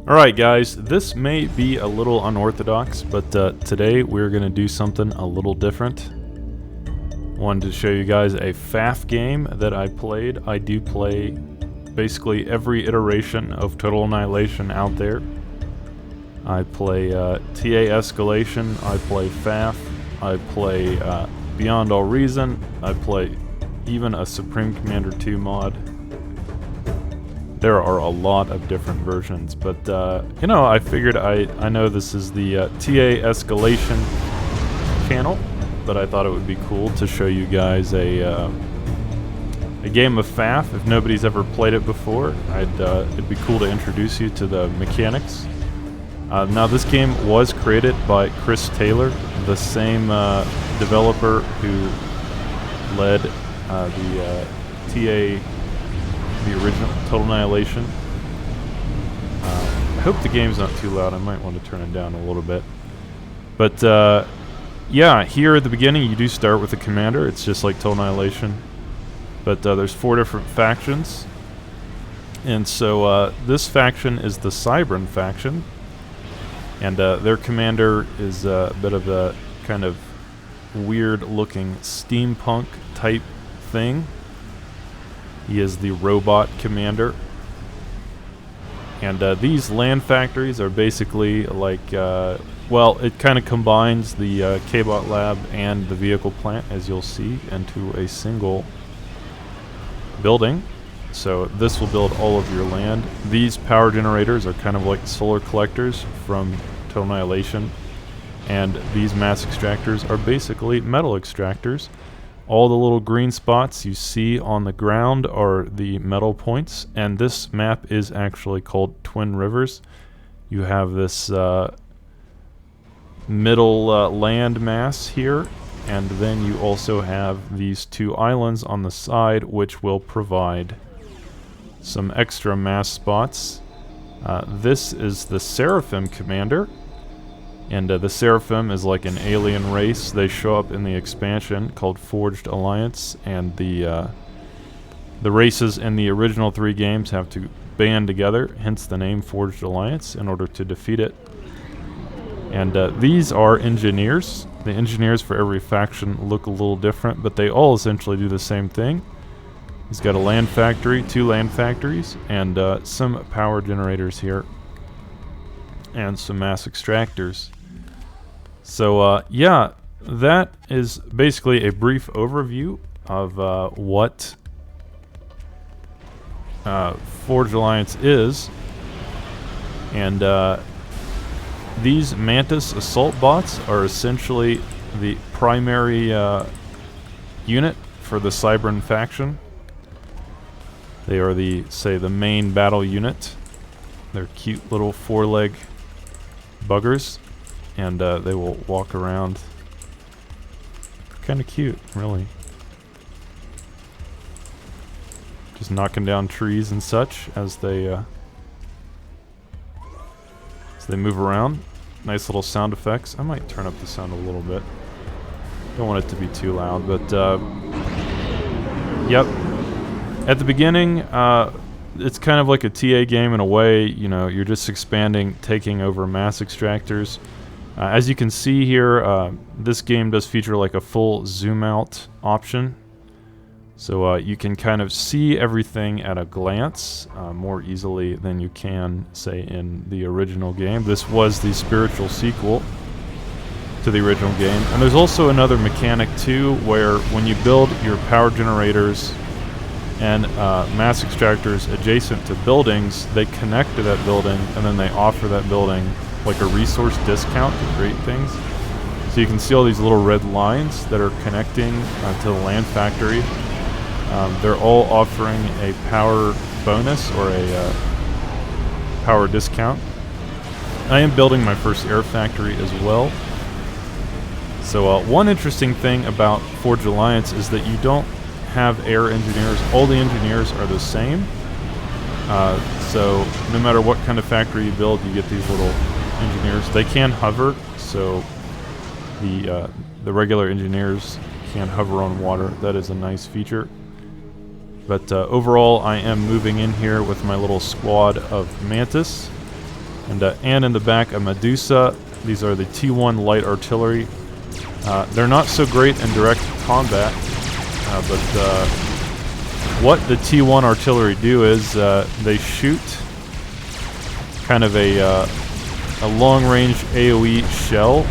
Alright guys, this may be a little unorthodox, but today we're going to do something a little different. Wanted to show you guys a FAF game that I played. I do play basically every iteration of Total Annihilation out there. I play TA Escalation, I play FAF, I play Beyond All Reason, I play even a Supreme Commander 2 mod. There are a lot of different versions, but you know, I figured I know this is the TA Escalation channel, but I thought it would be cool to show you guys a game of FAF. If nobody's ever played it before, it'd be cool to introduce you to the mechanics. Now this game was created by Chris Taylor, the same developer who led the original Total Annihilation. I hope the game's not too loud. I might want to turn it down a little bit. But yeah, here at the beginning you do start with a commander. It's just like Total Annihilation. But there's 4 different factions. And so this faction is the Cybran faction. And their commander is a bit of a kind of weird looking steampunk type thing. He is the robot commander. And these land factories are basically like, well, it kind of combines the K-Bot lab and the vehicle plant, as you'll see, into a single building. So this will build all of your land. These power generators are kind of like solar collectors from Total Annihilation. And these mass extractors are basically metal extractors. All the little green spots you see on the ground are the metal points, and this map is actually called Twin Rivers. You have this middle land mass here, and then you also have these 2 islands on the side which will provide some extra mass spots. This is the Seraphim commander. And the Seraphim is like an alien race. They show up in the expansion called Forged Alliance, and the races in the original 3 games have to band together, hence the name Forged Alliance, in order to defeat it. And these are engineers. The engineers for every faction look a little different, but they all essentially do the same thing. He's got a land factory, 2 land factories, and some power generators here, and some mass extractors. So yeah, that is basically a brief overview of what Forged Alliance is. And these Mantis assault bots are essentially the primary unit for the Cybran faction. They are the main battle unit. They're cute little 4-leg buggers, and they will walk around. Kind of cute, really. Just knocking down trees and such as they move around. Nice little sound effects. I might turn up the sound a little bit. Don't want it to be too loud, but yep. At the beginning, it's kind of like a TA game in a way. You know, you're just expanding, taking over mass extractors. As you can see here, this game does feature like a full zoom out option. So you can kind of see everything at a glance more easily than you can, say, in the original game. This was the spiritual sequel to the original game. And there's also another mechanic too, where when you build your power generators and mass extractors adjacent to buildings, they connect to that building, and then they offer that building like a resource discount to create things. So you can see all these little red lines that are connecting to the land factory. They're all offering a power bonus or a power discount. I am building my first air factory as well. So one interesting thing about Forged Alliance is that you don't have air engineers. All the engineers are the same. So no matter what kind of factory you build, you get these little engineers. They can hover, so the regular engineers can hover on water. That is a nice feature. But overall, I am moving in here with my little squad of Mantis. And in the back, a Medusa. These are the T1 light artillery. They're not so great in direct combat, but what the T1 artillery do is they shoot kind of a long-range AoE shell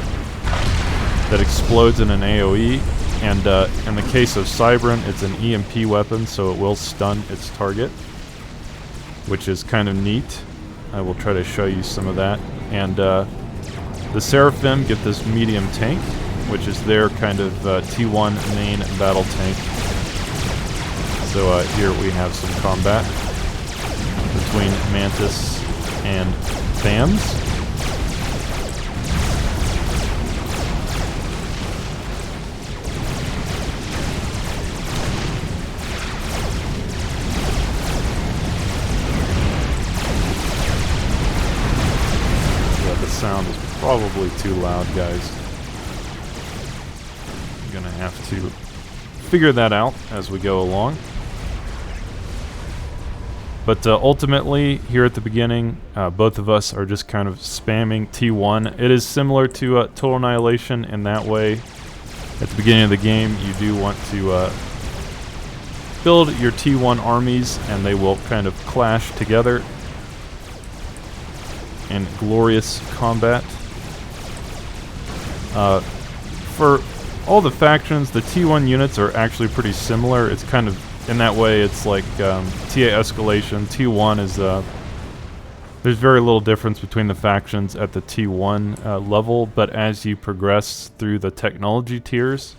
that explodes in an AoE, and in the case of Cybran, it's an EMP weapon, so it will stun its target, which is kind of neat. I will try to show you some of that. And the Seraphim get this medium tank, which is their kind of T1 main battle tank. So here we have some combat between Mantis and Thams. Sound is probably too loud, guys. I'm gonna have to figure that out as we go along. But ultimately, here at the beginning, both of us are just kind of spamming T1. It is similar to Total Annihilation in that way. At the beginning of the game, you do want to build your T1 armies, and they will kind of clash together in glorious combat. For all the factions, the T1 units are actually pretty similar. It's kind of, in that way, it's like TA Escalation. T1 is, there's very little difference between the factions at the T1 level, but as you progress through the technology tiers,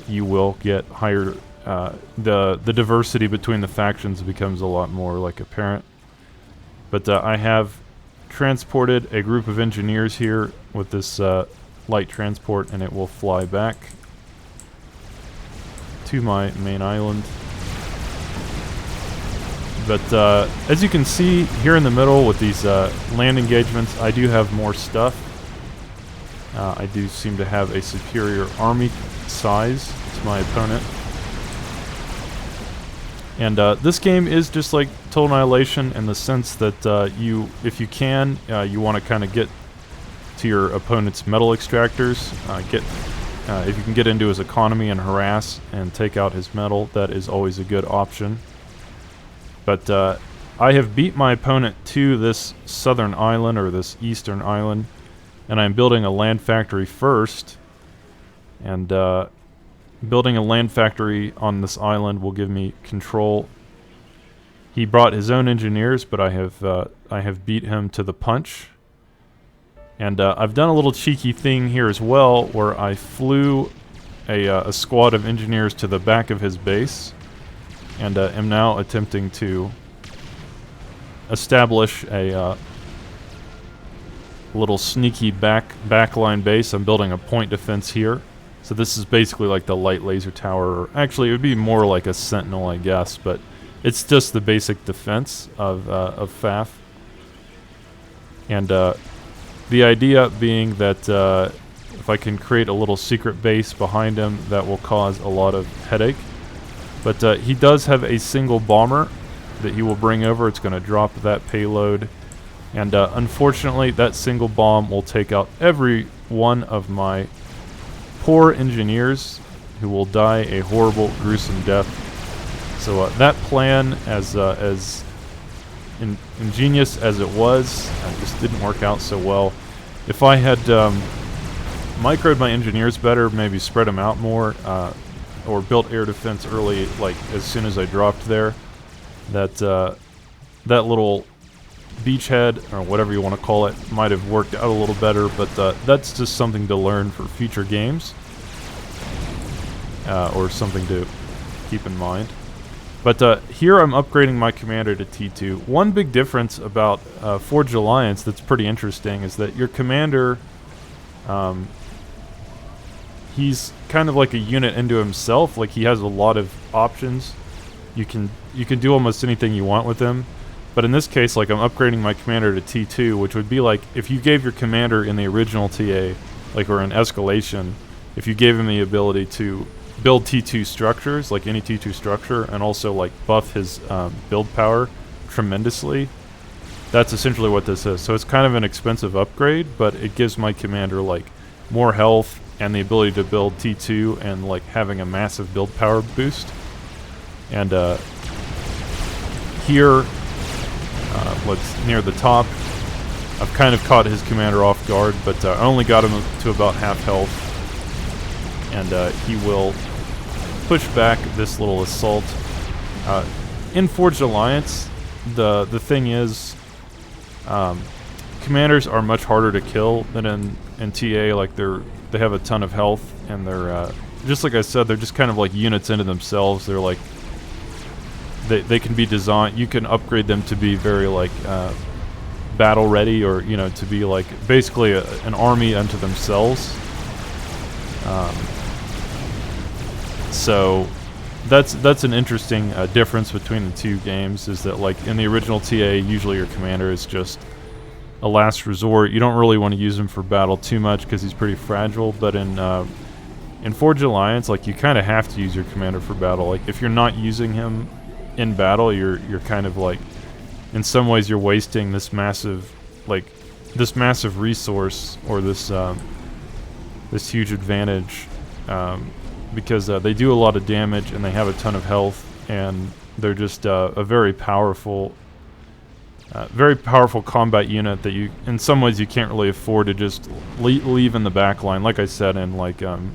you will get higher, the diversity between the factions becomes a lot more like apparent. But I have transported a group of engineers here with this light transport, and it will fly back to my main island. But as you can see here in the middle with these land engagements, I do have more stuff. I do seem to have a superior army size to my opponent. And this game is just like Total Annihilation in the sense that if you can, you want to kind of get to your opponent's metal extractors. If you can get into his economy and harass and take out his metal, that is always a good option. But I have beat my opponent to this southern island, or this eastern island, and I'm building a land factory first. And building a land factory on this island will give me control. He brought his own engineers, but I have beat him to the punch. And I've done a little cheeky thing here as well, where I flew a squad of engineers to the back of his base, and am now attempting to establish a little sneaky backline base. I'm building a point defense here. So this is basically like the light laser tower. Or actually, it would be more like a sentinel, I guess, but it's just the basic defense of FAF. And the idea being that if I can create a little secret base behind him, that will cause a lot of headache. But he does have a single bomber that he will bring over. It's going to drop that payload. And unfortunately, that single bomb will take out every one of my poor engineers, who will die a horrible, gruesome death. So that plan, as ingenious as it was, just didn't work out so well. If I had microed my engineers better, maybe spread them out more, or built air defense early, like as soon as I dropped there, that little beachhead, or whatever you want to call it, might have worked out a little better, but that's just something to learn for future games, or something to keep in mind. But here I'm upgrading my commander to T2. One big difference about Forged Alliance that's pretty interesting is that your commander, he's kind of like a unit into himself. Like, he has a lot of options. You can do almost anything you want with him. But in this case, like, I'm upgrading my commander to T2, which would be like if you gave your commander in the original TA, like, or in Escalation, if you gave him the ability to build T2 structures, like any T2 structure, and also like buff his build power tremendously. That's essentially what this is. So it's kind of an expensive upgrade, but it gives my commander like more health and the ability to build T2 and like having a massive build power boost. And here, what's near the top, I've kind of caught his commander off guard, but I only got him to about half health. And he will push back this little assault. In Forged Alliance, the thing is, commanders are much harder to kill than in TA. Like they have a ton of health, and they're just like I said, they're just kind of like units into themselves. They're like they can be designed. You can upgrade them to be very like battle ready, or you know, to be like basically an army unto themselves. So that's an interesting difference between the two games, is that like in the original TA, usually your commander is just a last resort. You don't really want to use him for battle too much because he's pretty fragile, but in Forged Alliance, like you kind of have to use your commander for battle. Like if you're not using him in battle, you're kind of like, in some ways you're wasting this massive resource, or this huge advantage, because they do a lot of damage and they have a ton of health, and they're just a very powerful combat unit that you, in some ways, you can't really afford to just leave in the back line. Like I said, in like in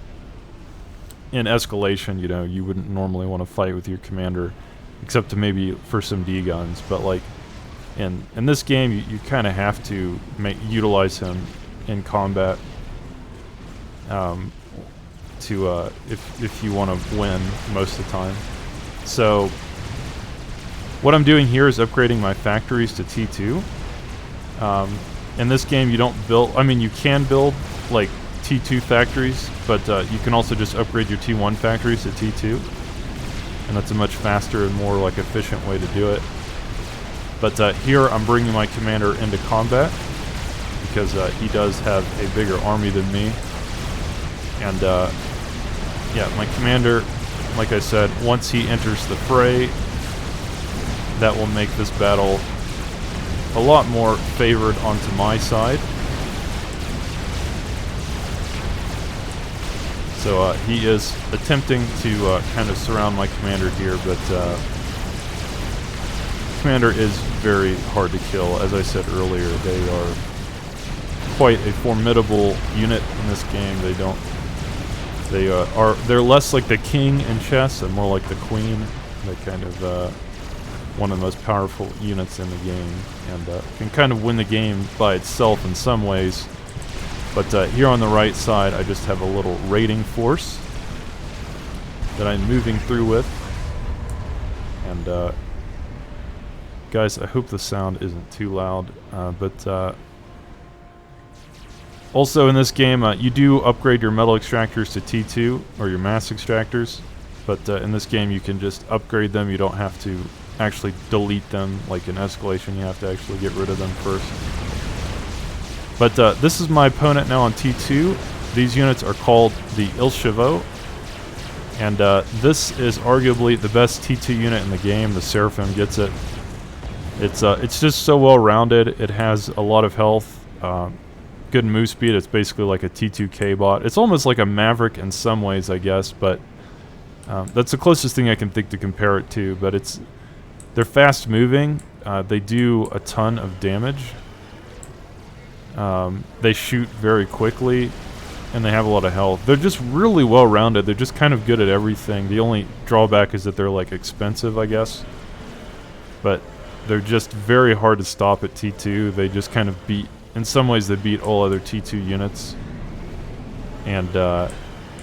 Escalation, you know, you wouldn't normally want to fight with your commander, except to maybe for some D guns. But like in this game, you kind of have to utilize him in combat. If you want to win most of the time. So what I'm doing here is upgrading my factories to T2. In this game, you don't build, I mean, you can build like T2 factories, but you can also just upgrade your T1 factories to T2, and that's a much faster and more like efficient way to do it. But here I'm bringing my commander into combat because he does have a bigger army than me. And yeah, my commander, like I said, once he enters the fray, that will make this battle a lot more favored onto my side. So he is attempting to kind of surround my commander here, but commander is very hard to kill. As I said earlier, they are quite a formidable unit in this game. They're less like the king in chess and more like the queen. They're kind of one of the most powerful units in the game, and can kind of win the game by itself in some ways. But here on the right side, I just have a little raiding force that I'm moving through with. And guys, I hope the sound isn't too loud, but also in this game, you do upgrade your metal extractors to T2, or your mass extractors, but in this game you can just upgrade them. You don't have to actually delete them like in Escalation. You have to actually get rid of them first. But this is my opponent now on T2. These units are called the Ilshavo, and this is arguably the best T2 unit in the game. The Seraphim gets it. It's just so well rounded. It has a lot of health. Good move speed. It's basically like a T2K bot. It's almost like a Maverick in some ways, I guess, but that's the closest thing I can think to compare it to. But they're fast moving. They do a ton of damage. They shoot very quickly, and they have a lot of health. They're just really well rounded. They're just kind of good at everything. The only drawback is that they're like expensive, I guess. But they're just very hard to stop at T2. They just kind of beat, in some ways they beat all other T2 units. And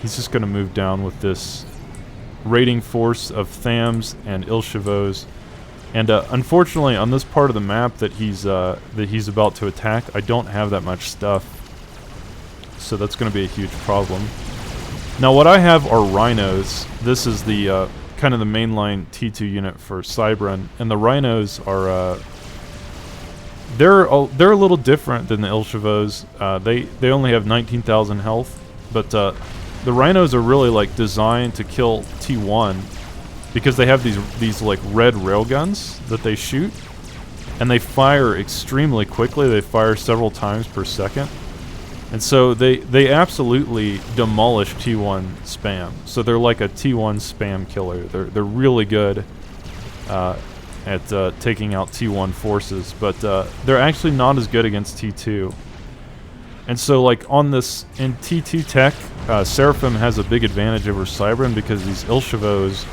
he's just going to move down with this raiding force of Thams and Ilshavos. And unfortunately, on this part of the map that he's about to attack, I don't have that much stuff. So that's going to be a huge problem. Now what I have are Rhinos. This is the kind of the mainline T2 unit for Cybran, and the Rhinos are they're a little different than the Ilshavos. They only have 19,000 health, but the Rhinos are really like designed to kill T1 because they have these like red railguns that they shoot, and they fire extremely quickly. They fire several times per second. And so they absolutely demolish T1 spam. So they're like a T1 spam killer. They're really good at taking out T1 forces, but they're actually not as good against T2. And so like on this, in T2 tech, Seraphim has a big advantage over Cybran because these Ilshavos,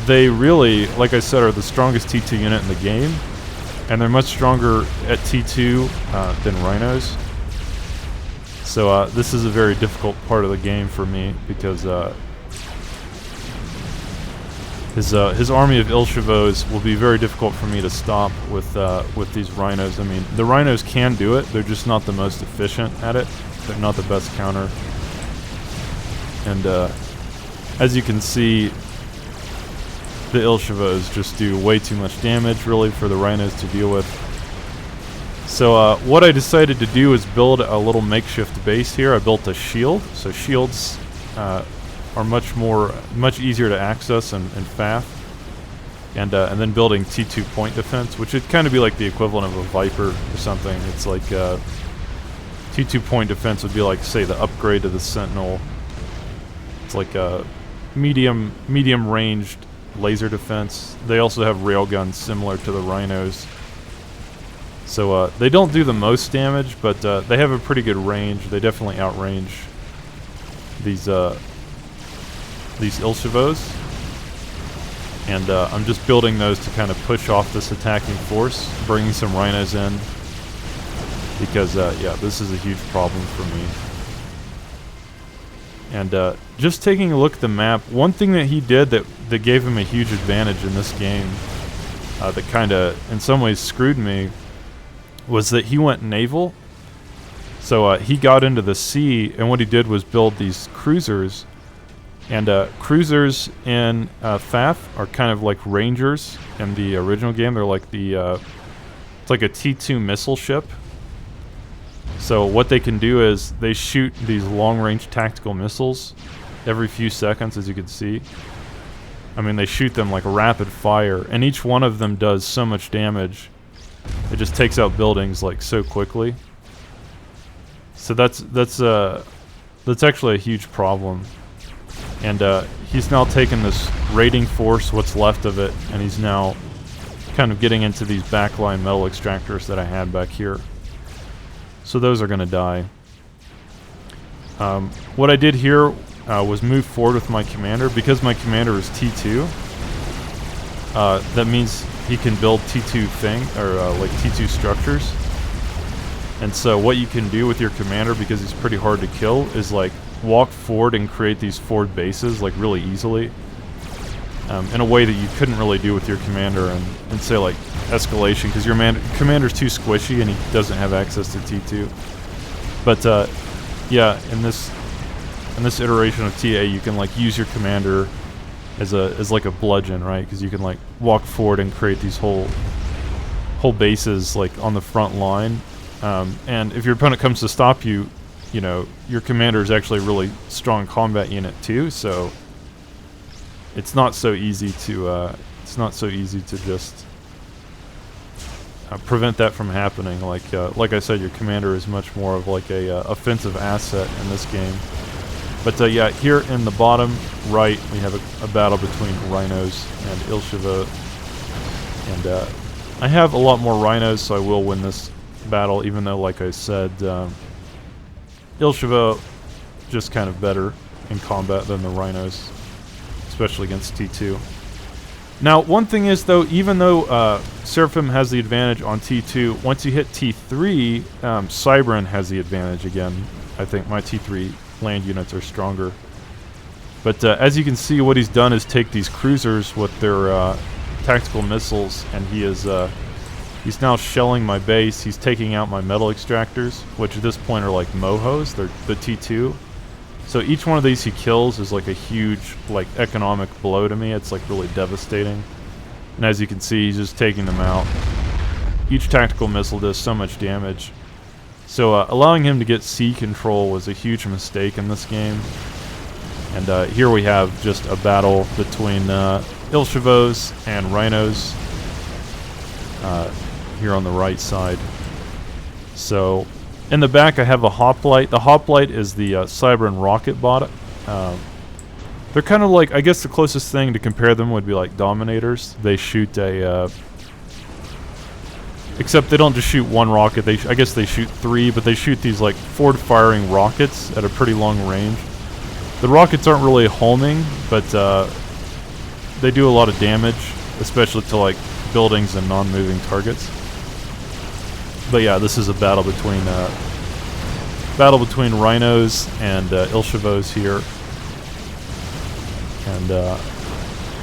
they really, like I said, are the strongest T2 unit in the game. And they're much stronger at T2 than Rhinos. So this is a very difficult part of the game for me because his army of Ilshavos will be very difficult for me to stop with these Rhinos. I mean, the Rhinos can do it. They're just not the most efficient at it. They're not the best counter. And as you can see, the Ilshavos just do way too much damage, really, for the Rhinos to deal with. So what I decided to do is build a little makeshift base here. I built a shield. So shields are much easier to access and fast. And then building T2 point defense, which would kind of be like the equivalent of a Viper or something. It's like T2 point defense would be like, say, the upgrade to the Sentinel. It's like a medium ranged laser defense. They also have railguns similar to the Rhinos. So they don't do the most damage, but they have a pretty good range. They definitely outrange these Ilshavos. And I'm just building those to kind of push off this attacking force, bringing some Rhinos in. Because, yeah, this is a huge problem for me. And just taking a look at the map, one thing that he did that gave him a huge advantage in this game, that kind of, in some ways, screwed me, was that he went naval. So he got into the sea, and what he did was build these cruisers. And cruisers in FAF are kind of like Rangers in the original game. They're like it's like a T2 missile ship. So what they can do is they shoot these long-range tactical missiles every few seconds, as you can see. I mean, they shoot them like rapid fire, and each one of them does so much damage. It just takes out buildings like so quickly. So that's actually a huge problem. And he's now taken this raiding force, what's left of it, and he's now kind of getting into these backline metal extractors that I had back here. So those are going to die. What I did here was move forward with my commander. Because my commander is T2, that means he can build T2 like T2 structures. And so what you can do with your commander, because he's pretty hard to kill, is like walk forward and create these forward bases like really easily. In a way that you couldn't really do with your commander and say like escalation, because your commander's too squishy and he doesn't have access to T2. But yeah, in this iteration of TA, you can like use your commander as like a bludgeon, right? Because you can like walk forward and create these whole bases like on the front line. And if your opponent comes to stop you, you know, your commander is actually a really strong combat unit too, so it's not so easy to just prevent that from happening. Like I said, your commander is much more of like a offensive asset in this game. But yeah, here in the bottom right, we have a battle between Rhinos and Ilshava, and I have a lot more Rhinos, so I will win this battle. Even though, like I said, Ilshava just kind of better in combat than the Rhinos, especially against T2. Now, one thing is, though, even though Seraphim has the advantage on T2, once you hit T3, Cybran has the advantage again. I think my T3 land units are stronger. But as you can see, what he's done is take these cruisers with their tactical missiles, and he's now shelling my base. He's taking out my metal extractors, which at this point are like Mohos. They're the T2. So each one of these he kills is like a huge like economic blow to me. It's like really devastating. And as you can see, he's just taking them out. Each tactical missile does so much damage. So allowing him to get sea control was a huge mistake in this game. And here we have just a battle between Ilshavos and Rhinos. here on the right side. So in the back I have a hoplite. The hoplite is the Cybran rocket bot. They're kind of like, I guess the closest thing to compare them would be like Dominators. They shoot a... except they don't just shoot one rocket. I guess they shoot 3, but they shoot these like forward-firing rockets at a pretty long range. The rockets aren't really homing, but they do a lot of damage, especially to like buildings and non-moving targets. But yeah, this is a battle between rhinos and Ilshavos here. And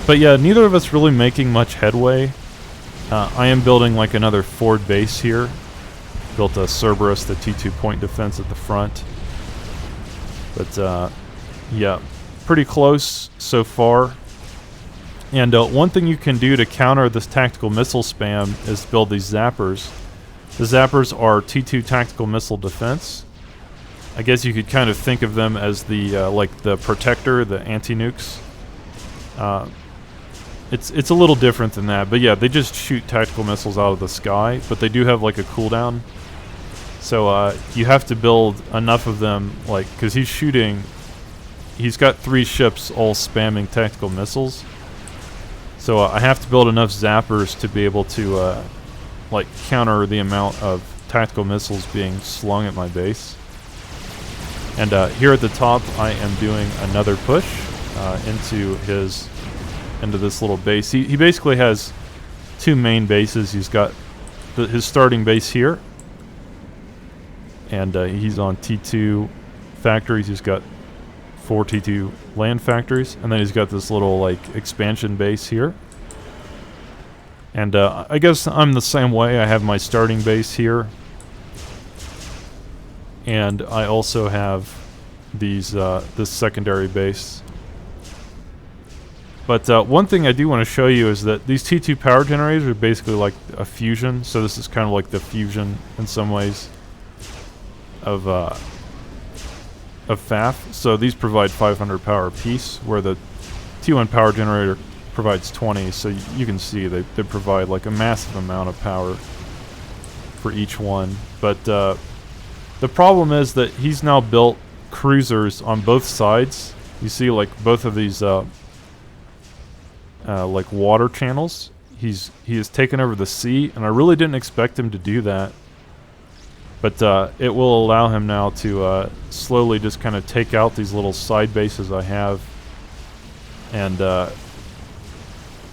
but yeah, neither of us really making much headway. I am building like another forward base here. Built a Cerberus, the T2 point defense at the front. But yeah, pretty close so far. And one thing you can do to counter this tactical missile spam is build these zappers. The zappers are T2 tactical missile defense. I guess you could kind of think of them as the like the protector, the anti-nukes. It's a little different than that, but yeah, they just shoot tactical missiles out of the sky, but they do have like a cooldown. So you have to build enough of them, like, because he's got 3 ships all spamming tactical missiles. So I have to build enough zappers to be able to like counter the amount of tactical missiles being slung at my base. And here at the top, I am doing another push into this little base. He basically has 2 main bases. He's got his starting base here, and he's on T2 factories. He's got 4 T2 land factories, and then he's got this little like expansion base here. And I guess I'm the same way. I have my starting base here, and I also have these this secondary base. But one thing I do want to show you is that these T2 power generators are basically like a fusion. So this is kind of like the fusion in some ways of FAF. So these provide 500 power apiece, where the T1 power generator provides 20. So you can see they provide like a massive amount of power for each one. But the problem is that he's now built cruisers on both sides. You see like both of these like water channels. He has taken over the sea, and I really didn't expect him to do that. But it will allow him now to slowly just kind of take out these little side bases I have. And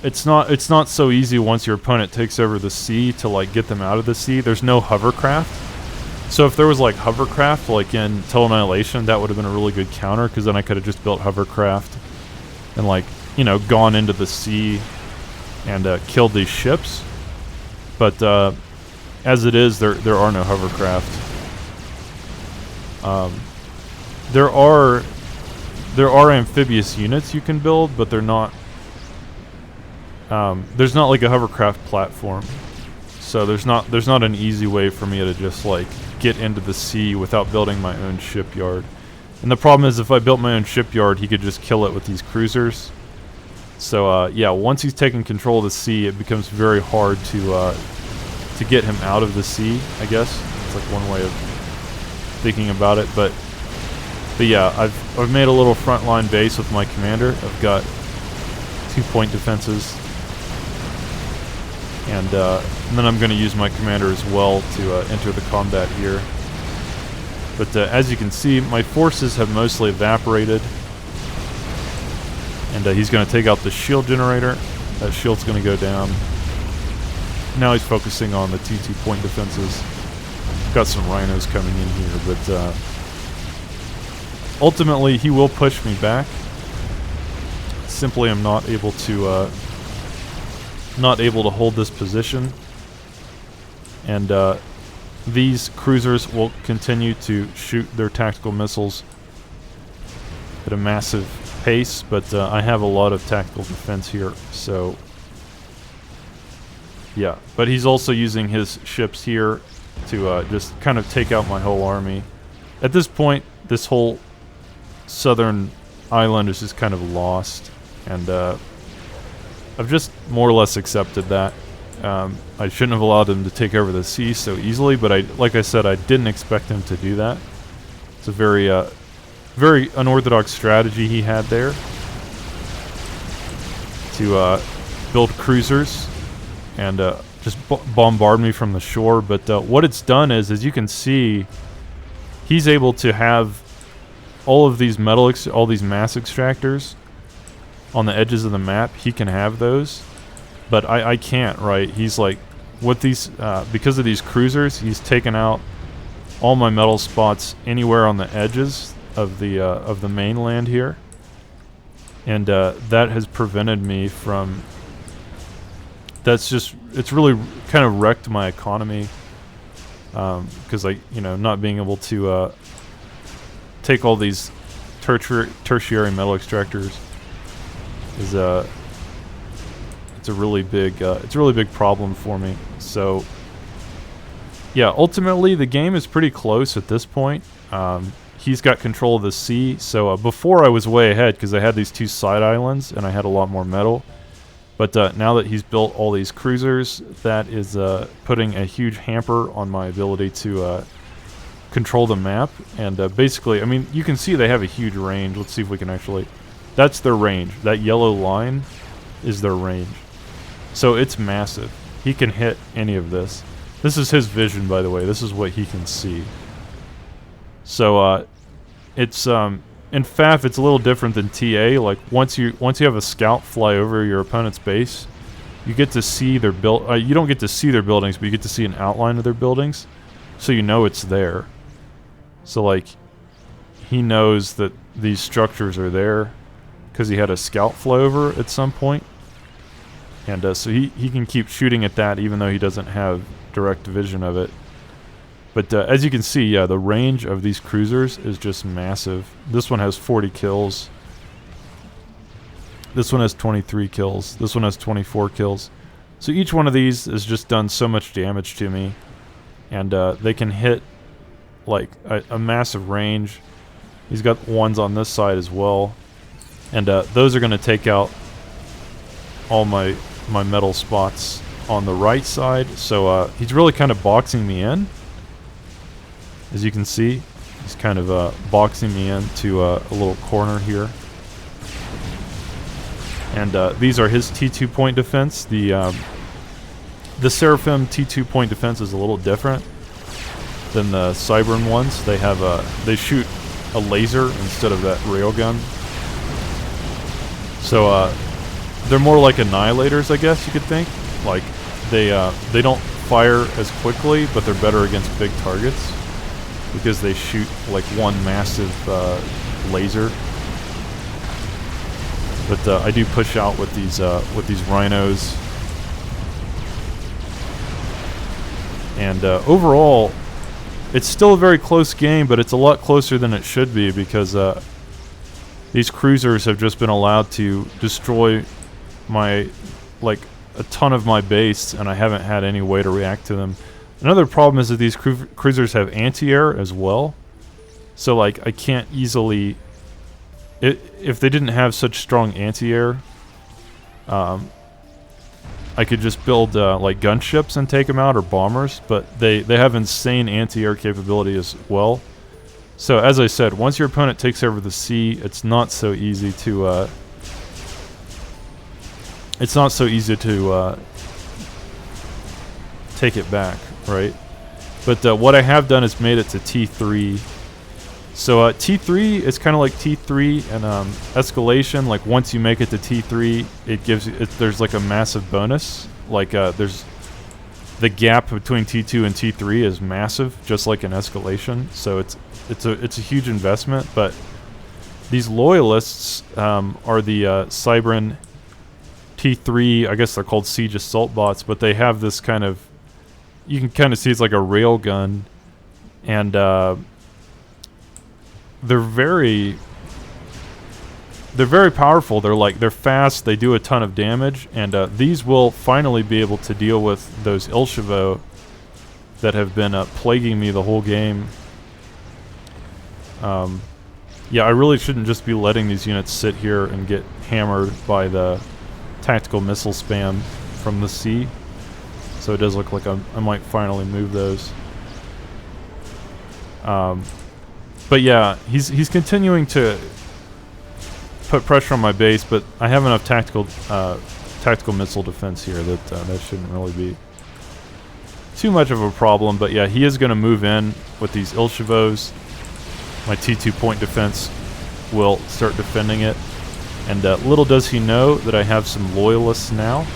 it's not so easy once your opponent takes over the sea to like get them out of the sea. There's no hovercraft. So if there was like hovercraft like in Total Annihilation, that would have been a really good counter, because then I could have just built hovercraft and like, you know, gone into the sea and killed these ships. But as it is, there are no hovercraft. There are amphibious units you can build, but they're not. There's not like a hovercraft platform, so there's not an easy way for me to just like get into the sea without building my own shipyard. And the problem is, if I built my own shipyard, he could just kill it with these cruisers. So yeah, once he's taken control of the sea, it becomes very hard to get him out of the sea, I guess. It's like one way of thinking about it. But yeah, I've made a little frontline base with my commander. I've got 2 point defenses. And then I'm going to use my commander as well to enter the combat here. But as you can see, my forces have mostly evaporated. And he's going to take out the shield generator. That shield's going to go down. Now he's focusing on the T2 point defenses. Got some rhinos coming in here, but ultimately he will push me back. Simply I'm not able to hold this position. And these cruisers will continue to shoot their tactical missiles at a massive pace, but I have a lot of tactical defense here, so yeah. But he's also using his ships here to just kind of take out my whole army. At this point, this whole southern island is just kind of lost, and I've just more or less accepted that. I shouldn't have allowed him to take over the sea so easily, but like I said, I didn't expect him to do that. It's a very, very unorthodox strategy he had there to build cruisers and just bombard me from the shore. But what it's done is, as you can see, he's able to have all of these all these mass extractors on the edges of the map. He can have those, but I can't, right? He's like, with these, because of these cruisers, he's taken out all my metal spots anywhere on the edges of the mainland here, and that has prevented me from. It's really kind of wrecked my economy, because not being able to take all these tertiary metal extractors is it's a really big problem for me. So yeah, ultimately the game is pretty close at this point. He's got control of the sea, so before I was way ahead because I had these 2 side islands and I had a lot more metal. But now that he's built all these cruisers, that is putting a huge hamper on my ability to control the map. And basically, I mean, you can see they have a huge range. Let's see if we can actually... That's their range. That yellow line is their range. So it's massive. He can hit any of this. This is his vision, by the way. This is what he can see. So it's... in FAF, it's a little different than TA. Like once you have a scout fly over your opponent's base, you get to see their you don't get to see their buildings, but you get to see an outline of their buildings, so you know it's there. So like, he knows that these structures are there because he had a scout fly over at some point, and so he can keep shooting at that even though he doesn't have direct vision of it. But as you can see, yeah, the range of these cruisers is just massive. This one has 40 kills. This one has 23 kills. This one has 24 kills. So each one of these has just done so much damage to me. And they can hit like a massive range. He's got ones on this side as well. And those are going to take out all my metal spots on the right side. So he's really kind of boxing me in. As you can see, he's kind of boxing me into a little corner here. And these are his T2 point defense. The Seraphim T2 point defense is a little different than the Cybran ones. They have they shoot a laser instead of that railgun. So they're more like annihilators, I guess you could think. Like they don't fire as quickly, but they're better against big targets, because they shoot like one massive laser. But I do push out with these rhinos, and overall, it's still a very close game, but it's a lot closer than it should be because these cruisers have just been allowed to destroy a ton of my base, and I haven't had any way to react to them. Another problem is that these cruisers have anti-air as well. So, like, I can't easily... If they didn't have such strong anti-air, I could just build, like, gunships and take them out, or bombers. But they have insane anti-air capability as well. So, as I said, once your opponent takes over the sea, it's not so easy to... take it back. Right, but what I have done is made it to T3. So T3 is kind of like T3 and escalation. Like once you make it to T3, it gives you there's like a massive bonus. Like there's the gap between T2 and T3 is massive, just like an escalation. So it's a huge investment. But these loyalists are the Cybran T3. I guess they're called Siege Assault bots, but they have this kind of, you can kind of see it's like a rail gun, and they're very powerful. They're fast. They do a ton of damage, and these will finally be able to deal with those Ilshavo that have been plaguing me the whole game. Yeah, I really shouldn't just be letting these units sit here and get hammered by the tactical missile spam from the sea. So it does look like I might finally move those. But yeah, he's continuing to put pressure on my base, but I have enough tactical missile defense here that that shouldn't really be too much of a problem. But yeah, he is going to move in with these Ilshavos. My T2 point defense will start defending it. And little does he know that I have some loyalists now.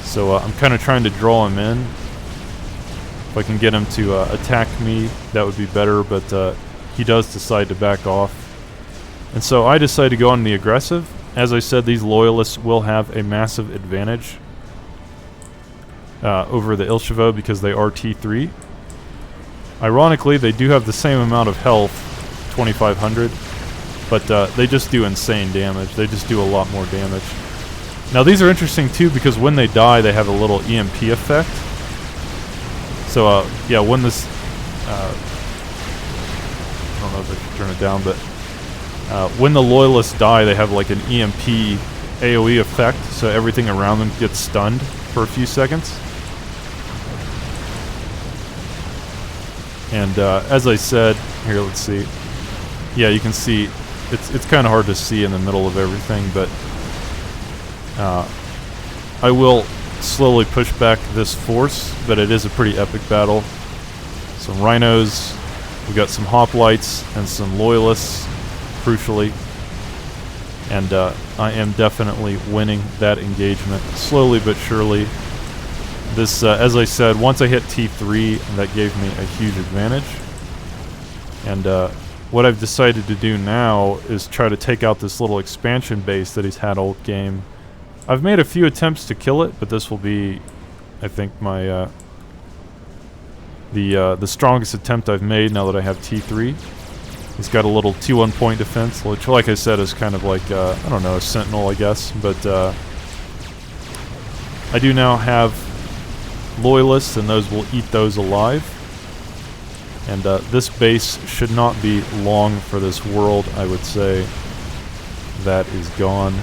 So I'm kind of trying to draw him in. If I can get him to attack me, that would be better, but he does decide to back off. And so I decide to go on the aggressive. As I said, these loyalists will have a massive advantage over the Ilshavo because they are T3. Ironically, they do have the same amount of health, 2,500, but they just do insane damage. They just do a lot more damage. Now these are interesting too because when they die, they have a little EMP effect. So yeah, when this, I don't know if I should turn it down, but when the loyalists die, they have like an EMP AoE effect, so everything around them gets stunned for a few seconds. And as I said, here, let's see. Yeah, you can see it's kind of hard to see in the middle of everything, but I will slowly push back this force, but it is a pretty epic battle. Some rhinos, we got some hoplites and some loyalists, crucially, and I am definitely winning that engagement slowly but surely. This, as I said, once I hit T3, that gave me a huge advantage. And what I've decided to do now is try to take out this little expansion base that he's had all game. I've made a few attempts to kill it, but this will be, I think, my the strongest attempt I've made now that I have T3. He's got a little T1 point defense, which, like I said, is kind of like, I don't know, a sentinel, I guess. But I do now have loyalists, and those will eat those alive. And this base should not be long for this world, I would say. That is gone.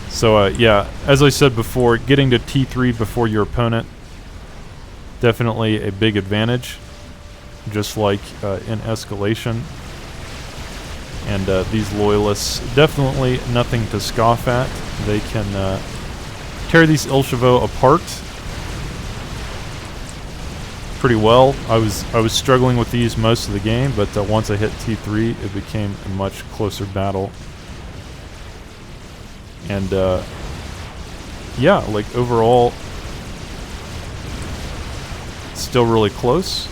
So yeah, as I said before, getting to T3 before your opponent, definitely a big advantage, just like in Escalation. And these loyalists, definitely nothing to scoff at. They can tear these Ilshavo apart pretty well. I was struggling with these most of the game, but once I hit T3, it became a much closer battle. And yeah, like overall, still really close.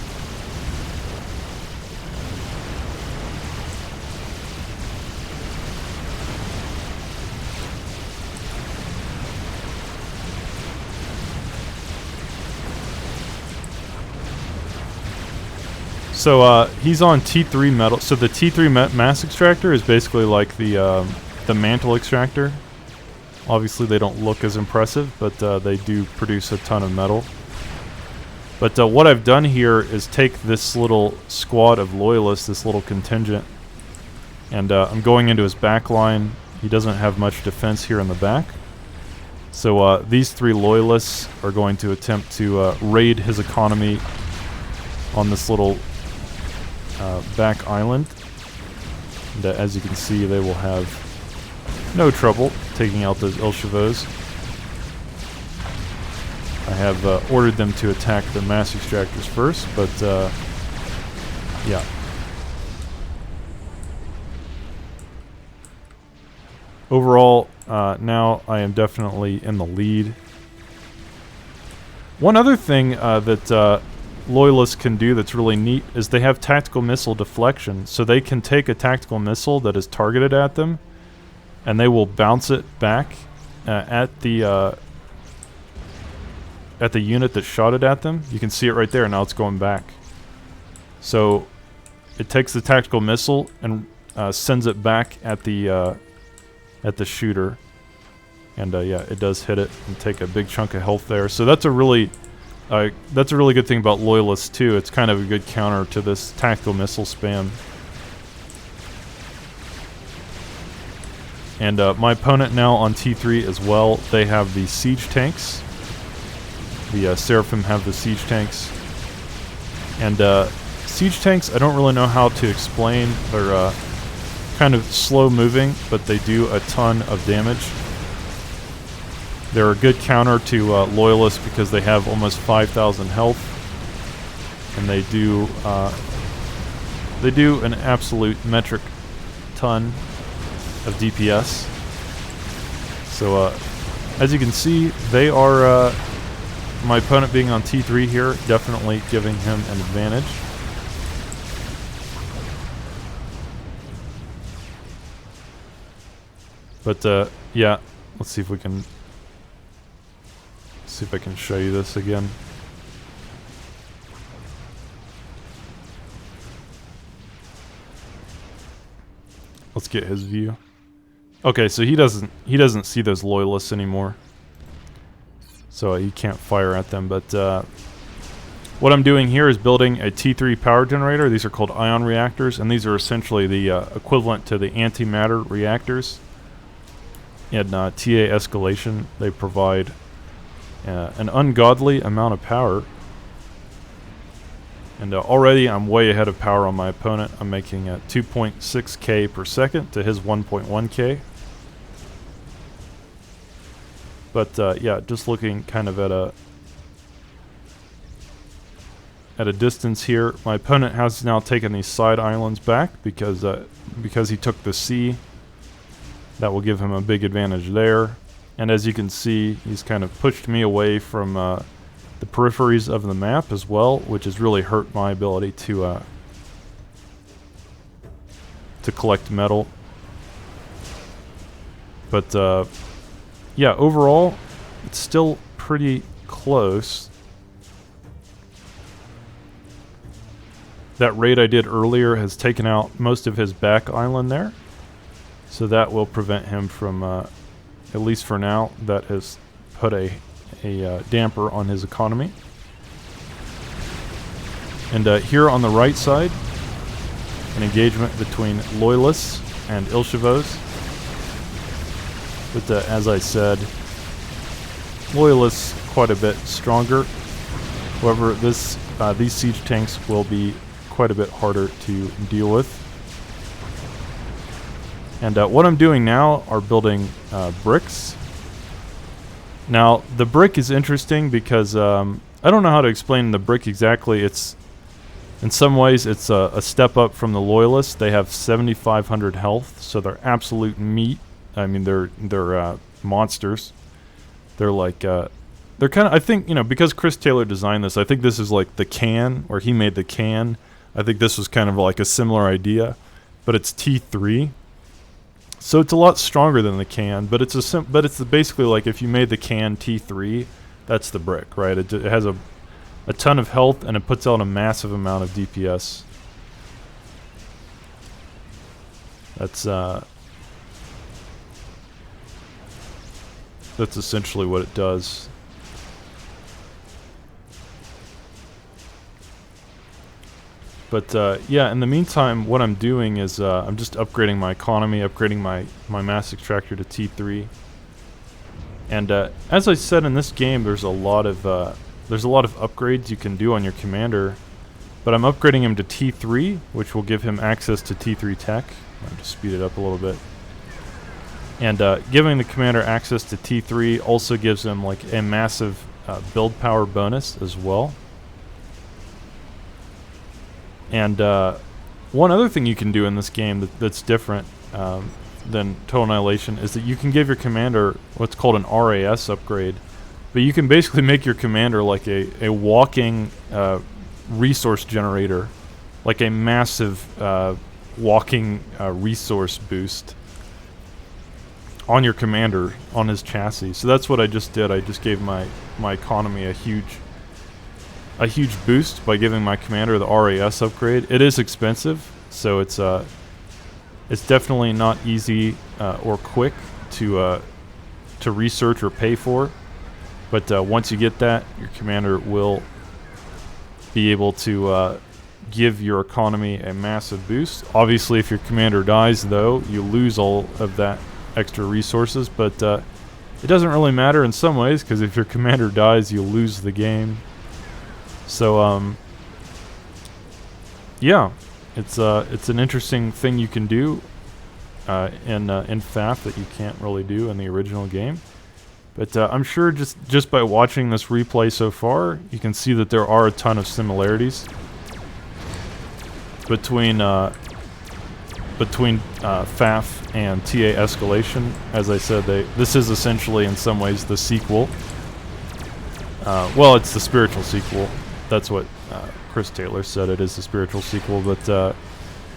So he's on T3 metal. So the T3 mass extractor is basically like the mantle extractor. Obviously, they don't look as impressive, but they do produce a ton of metal. But what I've done here is take this little squad of loyalists, this little contingent, and I'm going into his back line. He doesn't have much defense here in the back. So these three loyalists are going to attempt to raid his economy on this little back island. And, as you can see, they will have no trouble taking out those Ilshavos. I have ordered them to attack the mass extractors first, but yeah. Overall, now I am definitely in the lead. One other thing that Loyalists can do that's really neat is they have tactical missile deflection, so they can take a tactical missile that is targeted at them, and they will bounce it back at the unit that shot it at them. You can see it right there. Now it's going back. So it takes the tactical missile and sends it back at the shooter, and yeah, it does hit it and take a big chunk of health there. So that's a really good thing about Loyalists too. It's kind of a good counter to this tactical missile spam. And my opponent now on T3 as well, they have the siege tanks. The Seraphim have the siege tanks. And siege tanks, I don't really know how to explain. They're kind of slow moving, but they do a ton of damage. They're a good counter to Loyalists because they have almost 5,000 health. And they do an absolute metric ton of DPS. So as you can see, they are my opponent being on T3 here, definitely giving him an advantage. But yeah, let's see if we can see if I can show you this again. Let's get his view. Okay, so he doesn't see those Loyalists anymore. So he can't fire at them, but what I'm doing here is building a T3 power generator. These are called ion reactors, and these are essentially the equivalent to the antimatter reactors. In TA escalation, they provide an ungodly amount of power. And already I'm way ahead of power on my opponent. I'm making 2.6k per second to his 1.1k. But yeah, just looking kind of at a distance here, my opponent has now taken these side islands back because he took the sea. That will give him a big advantage there. And as you can see, he's kind of pushed me away from the peripheries of the map as well, which has really hurt my ability to collect metal. But yeah, overall, it's still pretty close. That raid I did earlier has taken out most of his back island there. So that will prevent him from, at least for now, that has put a damper on his economy. And here on the right side, an engagement between Loyalists and Ilshavos. But as I said, Loyalists quite a bit stronger. However, these siege tanks will be quite a bit harder to deal with. And what I'm doing now are building bricks. Now, the brick is interesting because I don't know how to explain the brick exactly. In some ways, it's a step up from the Loyalists. They have 7,500 health, so they're absolute meat. I mean, they're monsters. They're like they're kind of. I think, you know, because Chris Taylor designed this, I think this is like the can, or he made the can. I think this was kind of like a similar idea, but it's T3. So it's a lot stronger than the can, but it's basically like if you made the can T3, that's the brick, right? It has a ton of health, and it puts out a massive amount of DPS. That's essentially what it does. But yeah, in the meantime, what I'm doing is I'm just upgrading my economy, upgrading my mass extractor to T3. And as I said, in this game, there's a lot of upgrades you can do on your commander. But I'm upgrading him to T3, which will give him access to T3 tech. I'll just speed it up a little bit. And giving the commander access to T3 also gives him like a massive build power bonus as well. And one other thing you can do in this game that's different than Total Annihilation is that you can give your commander what's called an RAS upgrade. But you can basically make your commander like a walking resource generator, like a massive walking resource boost on your commander, on his chassis. So that's what I just did. I just gave my economy a huge boost by giving my commander the RAS upgrade. It is expensive, so it's definitely not easy or quick to research or pay for. But once you get that, your commander will be able to give your economy a massive boost. Obviously, if your commander dies, though, you lose all of that extra resources, but it doesn't really matter in some ways, because if your commander dies, you lose the game. So, yeah, it's an interesting thing you can do in FAF that you can't really do in the original game. But I'm sure just by watching this replay so far, you can see that there are a ton of similarities between FAF and TA Escalation. As I said, this is essentially in some ways the sequel. Well, it's the spiritual sequel. That's what Chris Taylor said. It is the spiritual sequel. But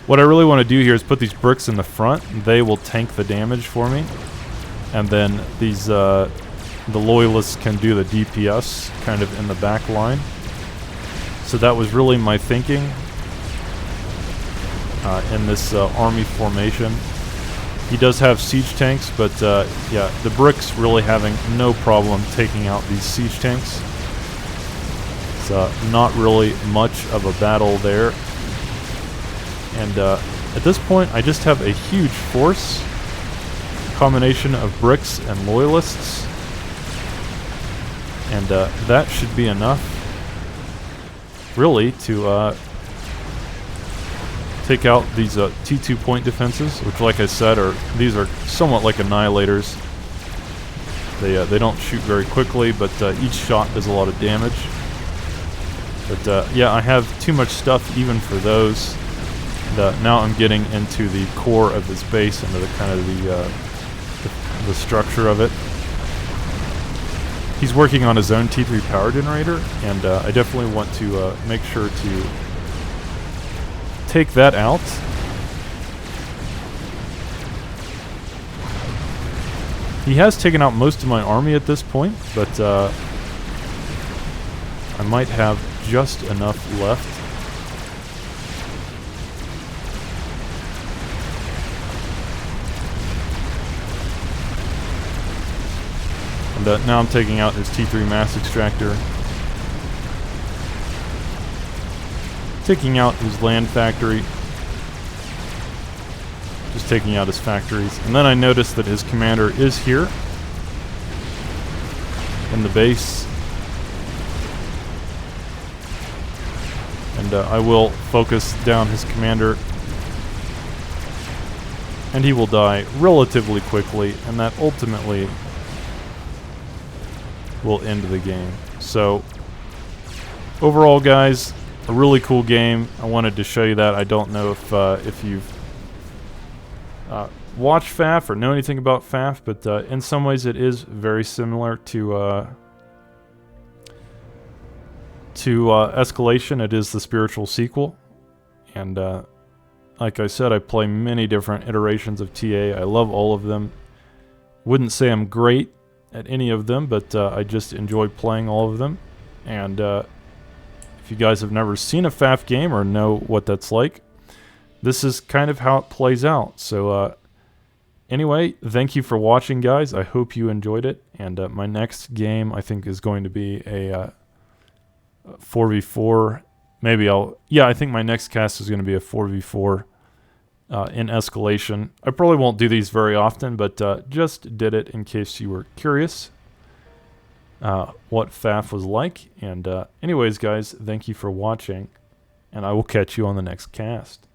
what I really want to do here is put these bricks in the front. They will tank the damage for me, and then these the loyalists can do the DPS kind of in the back line. So that was really my thinking in this army formation. He does have siege tanks, but yeah, the bricks really having no problem taking out these siege tanks. It's not really much of a battle there. And at this point, I just have a huge force, combination of bricks and loyalists, and that should be enough, really, to take out these T2 point defenses, which, like I said, these are somewhat like annihilators. They don't shoot very quickly, but each shot does a lot of damage. But yeah, I have too much stuff even for those. And, now I'm getting into the core of this base, into the kind of the structure of it. He's working on his own T3 power generator, and I definitely want to make sure to take that out. He has taken out most of my army at this point, but I might have just enough left. And now I'm taking out his T3 mass extractor. Taking out his land factory. Just taking out his factories. And then I noticed that his commander is here in the base. And I will focus down his commander. And he will die relatively quickly, and that ultimately will end the game. So, overall, guys, a really cool game. I wanted to show you that. I don't know if you've watched FAF or know anything about FAF, but in some ways it is very similar to Escalation. It is the spiritual sequel, and like I said, I play many different iterations of TA. I love all of them. Wouldn't say I'm great at any of them, but I just enjoy playing all of them. And if you guys have never seen a FAF game or know what that's like, this is kind of how it plays out. So anyway, thank you for watching, guys. I hope you enjoyed it. And my next game, I think, is going to be a 4v4. Yeah, I think my next cast is going to be a 4v4 in Escalation. I probably won't do these very often, but just did it in case you were curious what FAF was like. And anyways, guys, thank you for watching, and I will catch you on the next cast.